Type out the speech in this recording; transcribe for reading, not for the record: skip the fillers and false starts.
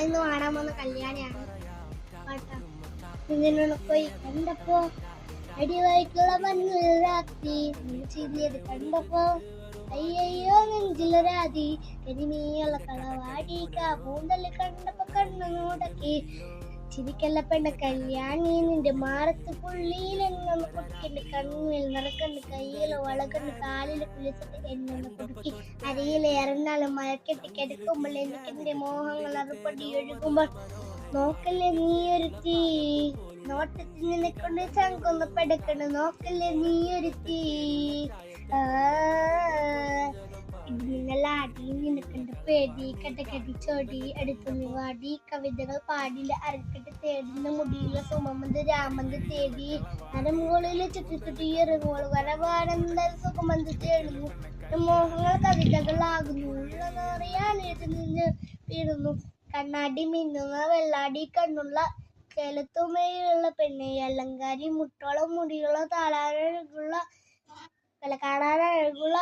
നമ്മളിന്ന് കാണാൻ പോകുന്ന കല്യാണിയാണ് പാട്ടാ. ഇങ്ങനെ പോയി കണ്ടപ്പോ അടിവായിട്ടുള്ള മണ്ണുരാത്തി ചെയ്തിയത് കണ്ടപ്പോ അയ്യോ നെഞ്ചിലൊരാതി കരിമീയുള്ള കളവാടിക്ക പൂന്തല് കണ്ടപ്പോ കണ്ണു മുടക്കി ചിരിക്കല്ല പെണ്ണ കല്യാണി നിന്റെ മാറത്ത് പുള്ളിയിൽ എന്നൊന്ന് കുടുക്കിന്റെ കണ്ണിൽ നടക്കണ്ട് കയ്യില് വളകണ്ട് കാലില് കുളിച്ചിട്ട് എന്നൊന്ന് കുടുക്കി അരിയില് ഇറങ്ങാലും മഴക്കെട്ടി കിടക്കുമ്പോൾ എനിക്ക് എന്റെ മോഹങ്ങൾ അറുപടി ഒഴുകുമ്പോൾ നോക്കല്ലേ നീ ഒരുത്തി നോട്ടത്തിൽ നിന്നെ കൊണ്ട് ചങ്കൊന്ന് പെടുക്കണ് നോക്കല്ലേ നീ ഒരുത്തി നിങ്ങളാടി നിനക്കണ്ട പേടി കടകടി ചോടി അടുത്തൊന്ന് വാടി കവിതകൾ പാടില്ല അരക്കെട്ട് തേടുന്ന മുടിയിലെ സുമമന്ത് രാമന്ത് തേടി നരമുകളിൽ ചുറ്റി ഇറങ്ങുകൾ വരവാനന്ദ സുഖമന്ത് തേടുന്നു മോഹങ്ങൾ കവിതകളാകുന്നു ഉള്ളതറിയാനെഴുതി നിന്ന് വീഴുന്നു കണ്ണാടി മിന്നുന്ന വെള്ളാടി കണ്ണുള്ള കേലത്തുമയുള്ള പെണ്ണെ അലങ്കാരി മുട്ടോളം മുടിയുള്ള താളാഴകുള്ള കാണാനഴകുള്ള